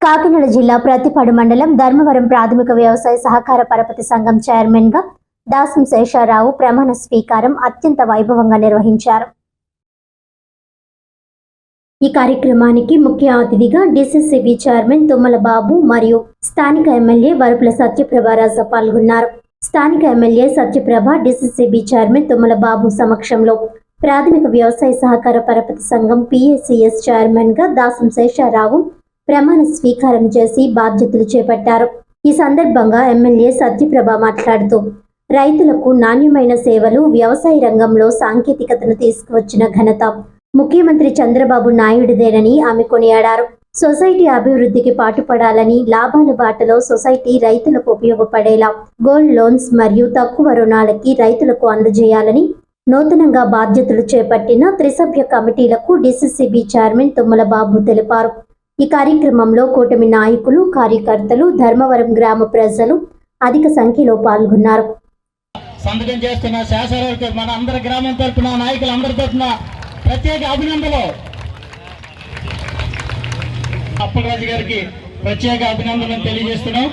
కాకినాడ జిల్లా ప్రతిపాడు మండలం ధర్మవరం ప్రాథమిక వ్యవసాయ సహకార పరపతి సంఘం చైర్మన్ గా దాసం శేషారావు ప్రమాణ స్వీకారం అత్యంత వైభవంగా నిర్వహించారు. ఈ కార్యక్రమానికి ముఖ్య అతిథిగా డిసిసిబి చైర్మన్ తుమ్మల బాబు మరియు స్థానిక ఎమ్మెల్యే వరపుల సత్యప్రభరాజ పాల్గొన్నారు. స్థానిక MLA Satyaprabha DCCB chairman Tummala Babu సమక్షంలో ప్రాథమిక వ్యవసాయ సహకార పరపతి సంఘం పిఎసిఎస్ చైర్మన్ గా దాసం శేషారావు ప్రమాణ స్వీకారం చేసి బాధ్యతలు చేపట్టారు. ఈ సందర్భంగా ఎమ్మెల్యే సత్యప్రభ మాట్లాడుతూ రైతులకు నాణ్యమైన సేవలు, వ్యవసాయ రంగంలో సాంకేతికతను తీసుకువచ్చిన ఘనత ముఖ్యమంత్రి చంద్రబాబు నాయుడుదేనని ఆమె కొనియాడారు. సొసైటీ అభివృద్ధికి పాటుపడాలని, లాభాల బాటలో సొసైటీ రైతులకు ఉపయోగపడేలా గోల్డ్ లోన్స్ మరియు తక్కువ రుణాలకి రైతులకు అందజేయాలని నూతనంగా బాధ్యతలు చేపట్టిన త్రిసభ్య కమిటీలకు డిసిసిబి చైర్మన్ తుమ్మల బాబు తెలిపారు. ఈ కార్యక్రమంలో కూటమి నాయకులు, కార్యకర్తలు, ధర్మవరం గ్రామ ప్రజలు అధిక సంఖ్యలో పాల్గొన్నారు. సంతకం చేస్తున్న శాసనసభకు మన అందరి గ్రామం తరపున నాయకులందరి తరపున ప్రత్యేక అభినందనలు. అప్పలరాజు గారికి ప్రత్యేక అభినందనలు తెలియజేస్తున్నాం.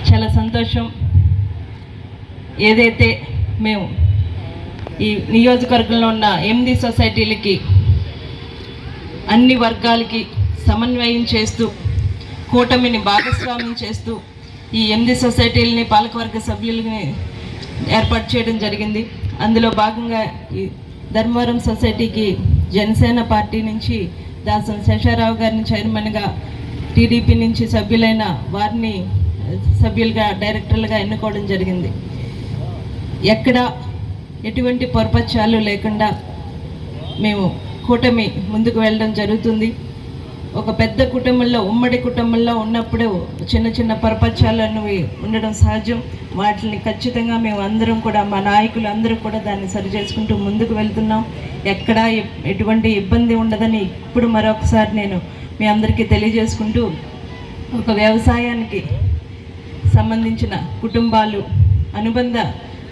చాలా సంతోషం. ఏదైతే మేము ఈ నియోజకవర్గంలో ఉన్న 8 సొసైటీలకి అన్ని వర్గాలకి సమన్వయం చేస్తూ కూటమిని భాగస్వామ్యం చేస్తూ ఈ 8 సొసైటీలని పాలకవర్గ సభ్యులని ఏర్పాటు చేయడం జరిగింది. అందులో భాగంగా ఈ ధర్మవరం సొసైటీకి జనసేన పార్టీ నుంచి దాసం శేషారావు గారిని చైర్మన్గా, టీడీపీ నుంచి సభ్యులైన వారిని సభ్యులుగా, డైరెక్టర్లుగా ఎన్నుకోవడం జరిగింది. ఎక్కడ ఎటువంటి పొరపచ్చాలు లేకుండా మేము కూటమి ముందుకు వెళ్ళడం జరుగుతుంది. ఒక పెద్ద కుటుంబంలో, ఉమ్మడి కుటుంబంలో ఉన్నప్పుడు చిన్న చిన్న పొరపచ్చాలు అనేవి ఉండడం సహజం. వాటిని ఖచ్చితంగా మేము అందరం కూడా, మా నాయకులు అందరూ కూడా దాన్ని సరి చేసుకుంటూ ముందుకు వెళ్తున్నాం. ఎక్కడా ఎటువంటి ఇబ్బంది ఉండదని ఇప్పుడు మరొకసారి నేను మీ అందరికీ తెలియజేసుకుంటూ, ఒక వ్యవసాయానికి సంబంధించిన కుటుంబాలు, అనుబంధ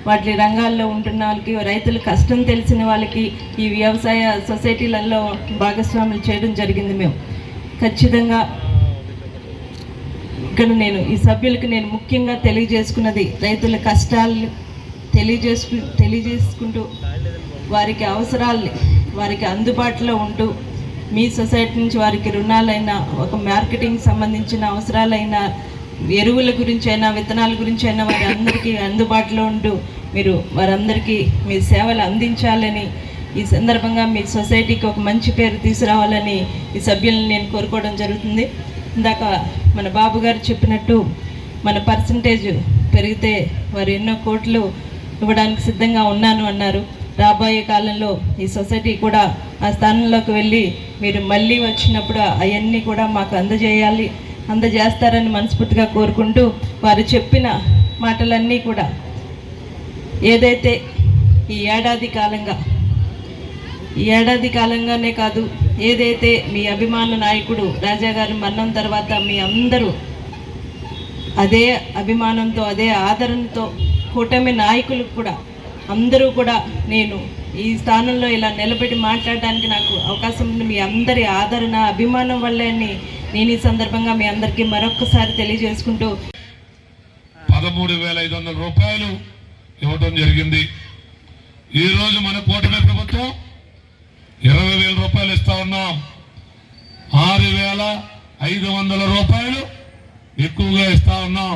వాటి రంగాల్లో ఉంటున్న వాళ్ళకి, రైతుల కష్టం తెలిసిన వాళ్ళకి ఈ వ్యవసాయ సొసైటీలలో భాగస్వాములు చేయడం జరిగింది. మేము ఖచ్చితంగా ఇక్కడ నేను ఈ సభ్యులకి నేను ముఖ్యంగా తెలియజేసుకున్నది, రైతుల కష్టాలు తెలియజేసుకుంటూ వారికి అవసరాల్ని వారికి అందుబాటులో ఉంటూ, మీ సొసైటీ నుంచి వారికి రుణాలైనా, ఒక మార్కెటింగ్ సంబంధించిన అవసరాలైనా, ఎరువుల గురించి అయినా, విత్తనాల గురించి అయినా వారి అందరికీ అందుబాటులో ఉంటూ మీరు వారందరికీ మీ సేవలు అందించాలని, ఈ సందర్భంగా మీ సొసైటీకి ఒక మంచి పేరు తీసుకురావాలని ఈ సభ్యులను నేను కోరుకోవడం జరుగుతుంది. ఇందాక మన బాబు గారు చెప్పినట్టు మన పర్సంటేజ్ పెరిగితే వారు ఎన్నో కోట్లు ఇవ్వడానికి సిద్ధంగా ఉన్నాను అన్నారు. రాబోయే కాలంలో ఈ సొసైటీ కూడా ఆ స్థానంలోకి వెళ్ళి మీరు మళ్ళీ వచ్చినప్పుడు అవన్నీ కూడా మాకు అందజేస్తారని మనస్ఫూర్తిగా కోరుకుంటూ, వారు చెప్పిన మాటలన్నీ కూడా ఏదైతే ఈ ఏడాది కాలంగానే కాదు, ఏదైతే మీ అభిమాన నాయకుడు రాజా గారి మరణం తర్వాత మీ అందరూ అదే అభిమానంతో, అదే ఆదరణతో, కూటమి నాయకులు కూడా అందరూ కూడా నేను ఈ స్థానంలో ఇలా నిలబెట్టి మాట్లాడడానికి నాకు అవకాశం ఉంది. మీ అందరి ఆదరణ, అభిమానం వల్లే అని నేను ఈ సందర్భంగా మీ అందరికీ మరొక్కసారి తెలియజేసుకుంటూ 13,500 రూపాయలు ఇవ్వడం జరిగింది. ఈరోజు మన కూటమి ప్రభుత్వం 20,000 రూపాయలు ఇస్తా ఉన్నాం. 6,500 రూపాయలు ఎక్కువగా ఇస్తా ఉన్నాం.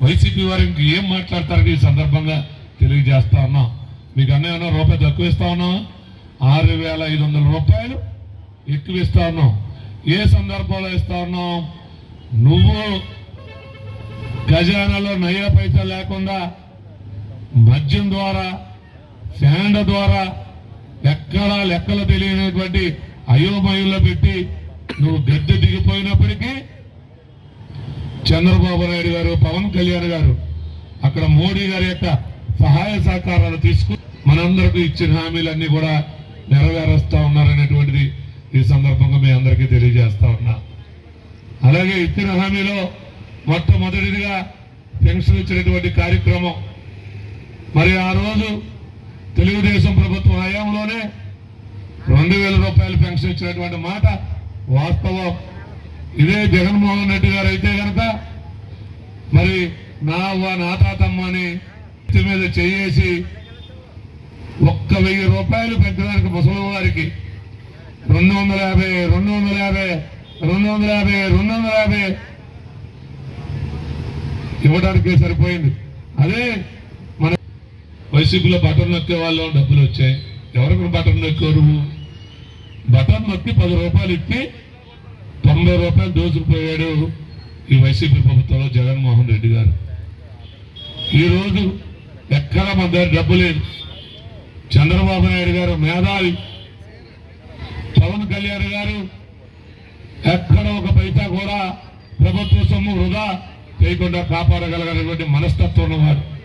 వైసీపీ వారు ఇంక ఏం మాట్లాడతారని ఈ సందర్భంగా తెలియజేస్తా ఉన్నాం. మీకు అన్నీ రూపాయలు తక్కువ ఇస్తా ఉన్నాం, 6,500 రూపాయలు ఎక్కువ ఇస్తా ఉన్నాం. ఏ సందర్భంలో ఇస్తా ఉన్నాం? నువ్వు ఖజానాలో నయ్య పైసా లేకుండా మద్యం ద్వారా, శాండ ద్వారా, ఎక్కడా లెక్కలు తెలియనటువంటి అయోమయంలో పెట్టి నువ్వు గద్దె దిగిపోయినప్పటికీ చంద్రబాబు నాయుడు గారు, పవన్ కళ్యాణ్ గారు అక్కడ మోడీ గారి యొక్క సహాయ సహకారాలు తీసుకుని మనందరికీ ఇచ్చిన హామీలన్నీ కూడా నెరవేరుస్తా ఉన్నారనేటువంటిది ఈ సందర్భంగా మీ అందరికీ తెలియజేస్తా ఉన్నా. అలాగే ఇచ్చిన హామీలో మొట్టమొదటిగా పెన్షన్ ఇచ్చినటువంటి కార్యక్రమం. మరి ఆ రోజు తెలుగుదేశం ప్రభుత్వం హయాంలోనే 2000 రూపాయలు పెన్షన్ ఇచ్చినటువంటి మాట వాస్తవం. ఇదే జగన్మోహన్ రెడ్డి గారు అయితే కనుక మరి నా అవ్వ నా తాతమ్మ అని మీద చేసి 1000 రూపాయలు పెంచడానికి ముసలి వారికి 250 ఇవ్వడానికే సరిపోయింది. అదే మన వైసీపీలో బటన్ నొక్కే వాళ్ళు డబ్బులు వచ్చాయి. ఎవరికి బటన్ నొక్కారు? బటన్ నొక్కి 10 రూపాయలు ఇచ్చి 90 రూపాయలు దోచుకుపోయాడు ఈ వైసీపీ ప్రభుత్వంలో జగన్మోహన్ రెడ్డి గారు. ఈరోజు ఎక్కడ మన దగ్గర డబ్బు లేదు. చంద్రబాబు నాయుడు గారు మేధావి, పవన్ కళ్యాణ్ గారు ఎక్కడ ఒక పైసా కూడా ప్రభుత్వ సొమ్ము వృధా చేయకుండా కాపాడగలగనటువంటి మనస్తత్వం ఉన్నవారు.